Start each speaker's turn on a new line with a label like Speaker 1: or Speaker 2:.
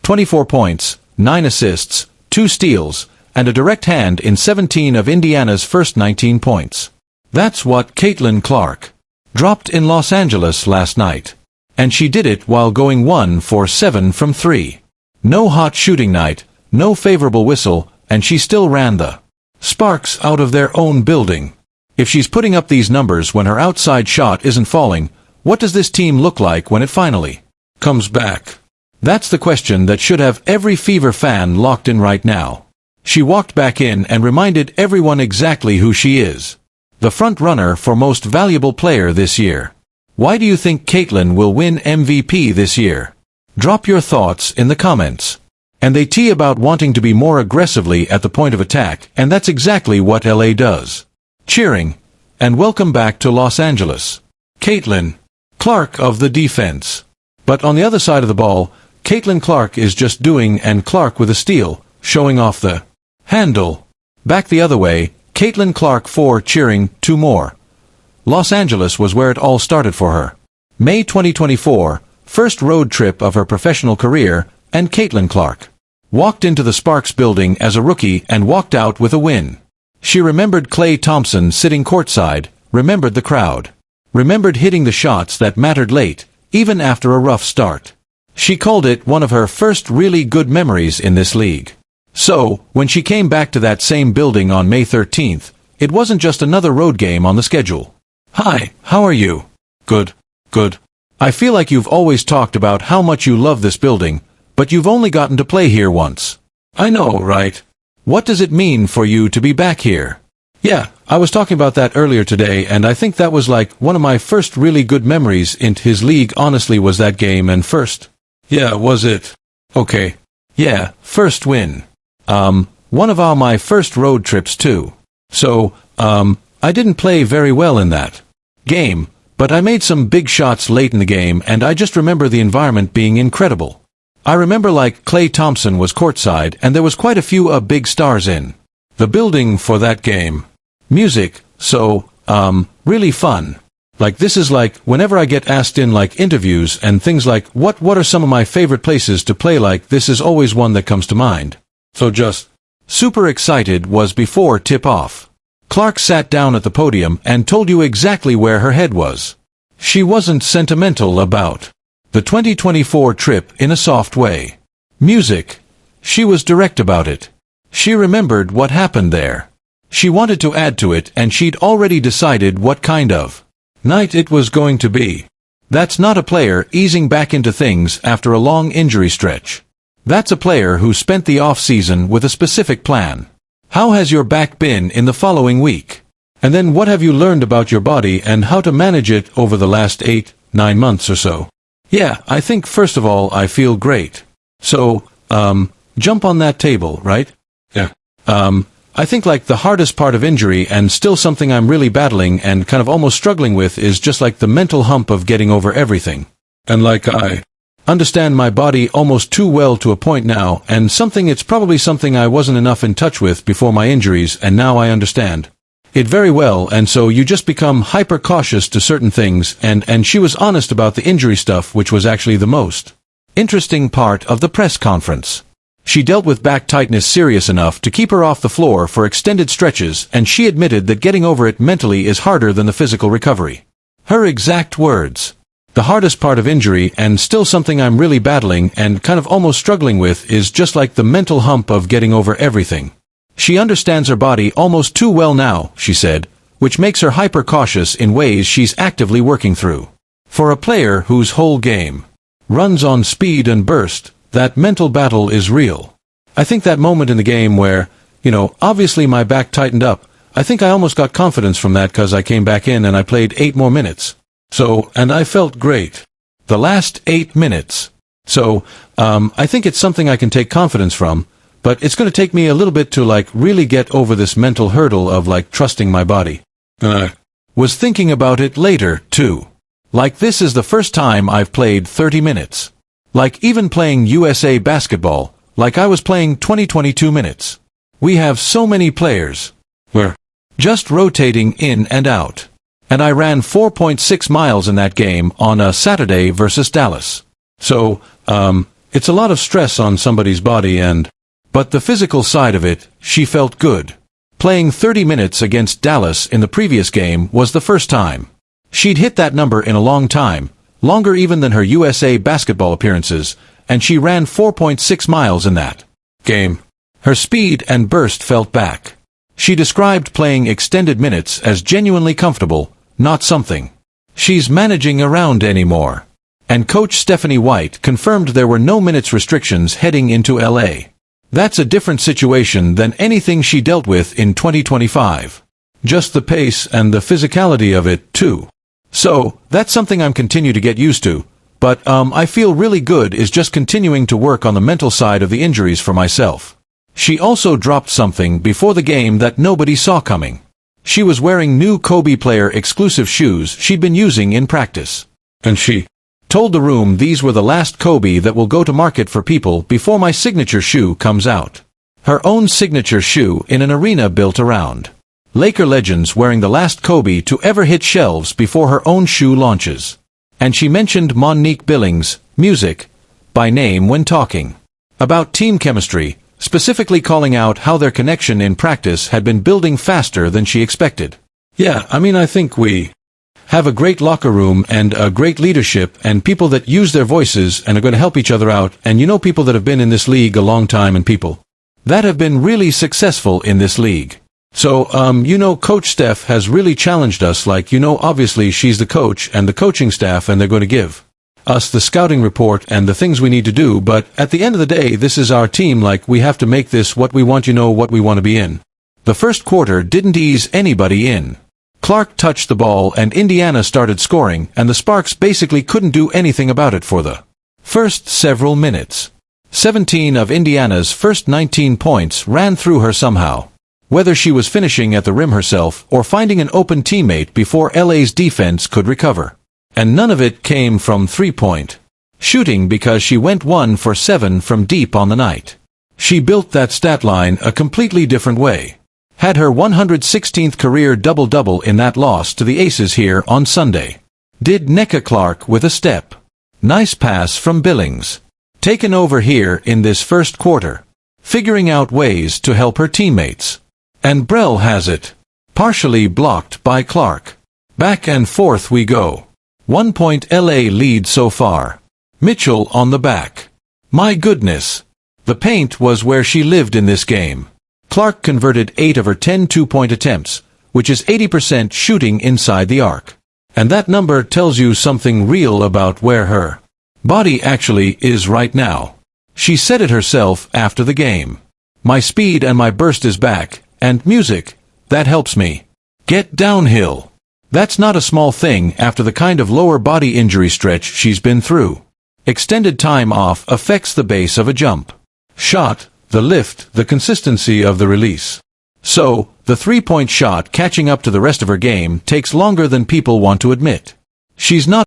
Speaker 1: 24 points, 9 assists, 2 steals, and a direct hand in 17 of Indiana's first 19 points. That's what Caitlin Clark dropped in Los Angeles last night. And she did it while going 1 for 7 from 3. No hot shooting night, no favorable whistle, and she still ran the Sparks out of their own building. If she's putting up these numbers when her outside shot isn't falling, what does this team look like when it finally comes back? That's the question that should have every Fever fan locked in right now. She walked back in and reminded everyone exactly who she is. The front runner for most valuable player this year. Why do you think Caitlin will win MVP this year? Drop your thoughts in the comments. And they tee about wanting to be more aggressively at the point of attack, and that's exactly what LA does. Cheering. And welcome back to Los Angeles. Caitlin Clark of the defense. But on the other side of the ball, Caitlin Clark is just doing and Clark with a steal, showing off the handle. Back the other way, Caitlin Clark 4 cheering 2 more. Los Angeles was where it all started for her. May 2024, first road trip of her professional career, and Caitlin Clark walked into the Sparks building as a rookie and walked out with a win. She remembered Klay Thompson sitting courtside, remembered the crowd, remembered hitting the shots that mattered late, even after a rough start. She called it one of her first really good memories in this league. So, when she came back to that same building on May 13th, it wasn't just another road game on the schedule. Hi, how are you? Good, good. I feel like you've always talked about how much you love this building, but you've only gotten to play here once. I know, right? What does it mean for you to be back here? Yeah, I was talking about that earlier today, and I think that was like one of my first really good memories in his league honestly was that game and first. Yeah, was it? Okay. Yeah, first win. One of my first road trips too. So, I didn't play very well in that game, but I made some big shots late in the game and I just remember the environment being incredible. I remember like Klay Thompson was courtside and there was quite a few big stars in the building for that game. Music, so, really fun. Like this is like, whenever I get asked in like interviews and things like, what are some of my favorite places to play, like this is always one that comes to mind. So just super excited was before tip-off. Clark sat down at the podium and told you exactly where her head was. She wasn't sentimental about the 2024 trip in a soft way. Music. She was direct about it. She remembered what happened there. She wanted to add to it and she'd already decided what kind of night it was going to be. That's not a player easing back into things after a long injury stretch. That's a player who spent the off-season with a specific plan. How has your back been in the following week? And then what have you learned about your body and how to manage it over the last 8-9 months or so? Yeah, I think first of all I feel great. So, jump on that table, right? Yeah. I think like the hardest part of injury and still something I'm really battling and kind of almost struggling with is just like the mental hump of getting over everything. And like I understand my body almost too well to a point now, and it's probably something I wasn't enough in touch with before my injuries, and now I understand it very well, and so you just become hyper cautious to certain things, and she was honest about the injury stuff, which was actually the most interesting part of the press conference. She dealt with back tightness serious enough to keep her off the floor for extended stretches, and she admitted that getting over it mentally is harder than the physical recovery. Her exact words. The hardest part of injury, and still something I'm really battling and kind of almost struggling with, is just like the mental hump of getting over everything. She understands her body almost too well now, she said, which makes her hyper-cautious in ways she's actively working through. For a player whose whole game runs on speed and burst, that mental battle is real. I think that moment in the game where, obviously my back tightened up, I think I almost got confidence from that because I came back in and I played 8 more minutes. So, and I felt great. The last 8 minutes. So, I think it's something I can take confidence from, but it's going to take me a little bit to like really get over this mental hurdle of like trusting my body. And I was thinking about it later, too. Like this is the first time I've played 30 minutes. Like even playing USA basketball, like I was playing 22 minutes. We have so many players. We're just rotating in and out. And I ran 4.6 miles in that game on a Saturday versus Dallas. So, It's a lot of stress on somebody's body but the physical side of it, she felt good. Playing 30 minutes against Dallas in the previous game was the first time. She'd hit that number in a long time, longer even than her USA basketball appearances, and she ran 4.6 miles in that game. Her speed and burst felt back. She described playing extended minutes as genuinely comfortable, not something she's managing around anymore. And coach Stephanie White confirmed there were no minutes restrictions heading into LA. That's a different situation than anything she dealt with in 2025. Just the pace and the physicality of it, too. So, that's something I'm continue to get used to, but I feel really good is just continuing to work on the mental side of the injuries for myself. She also dropped something before the game that nobody saw coming. She was wearing new Kobe player exclusive shoes she'd been using in practice. And she told the room these were the last Kobe that will go to market for people before my signature shoe comes out. Her own signature shoe in an arena built around Laker legends wearing the last Kobe to ever hit shelves before her own shoe launches. And she mentioned Monique Billings' music by name when talking about team chemistry, specifically calling out how their connection in practice had been building faster than she expected. Yeah, I think we have a great locker room and a great leadership and people that use their voices and are going to help each other out, and people that have been in this league a long time and people that have been really successful in this league. So, Coach Steph has really challenged us, obviously she's the coach and the coaching staff, and they're going to give us the scouting report and the things we need to do, but at the end of the day, this is our team, we have to make this what we want, what we want to be in. The first quarter didn't ease anybody in. Clark touched the ball and Indiana started scoring, and the Sparks basically couldn't do anything about it for the first several minutes. 17 of Indiana's first 19 points ran through her somehow. Whether she was finishing at the rim herself or finding an open teammate before LA's defense could recover. And none of it came from three-point shooting because she went 1 for 7 from deep on the night. She built that stat line a completely different way. Had her 116th career double-double in that loss to the Aces here on Sunday. Did Nneka Clark with a step. Nice pass from Billings. Taken over here in this first quarter. Figuring out ways to help her teammates. And Brell has it. Partially blocked by Clark. Back and forth we go. 1 point LA lead so far. Mitchell on the back. My goodness. The paint was where she lived in this game. Clark converted 8 of her 10 two-point attempts, which is 80% shooting inside the arc. And that number tells you something real about where her body actually is right now. She said it herself after the game. My speed and my burst is back. And music, that helps me get downhill. That's not a small thing after the kind of lower body injury stretch she's been through. Extended time off affects the base of a jump shot, the lift, the consistency of the release. So, the three-point shot catching up to the rest of her game takes longer than people want to admit. She's not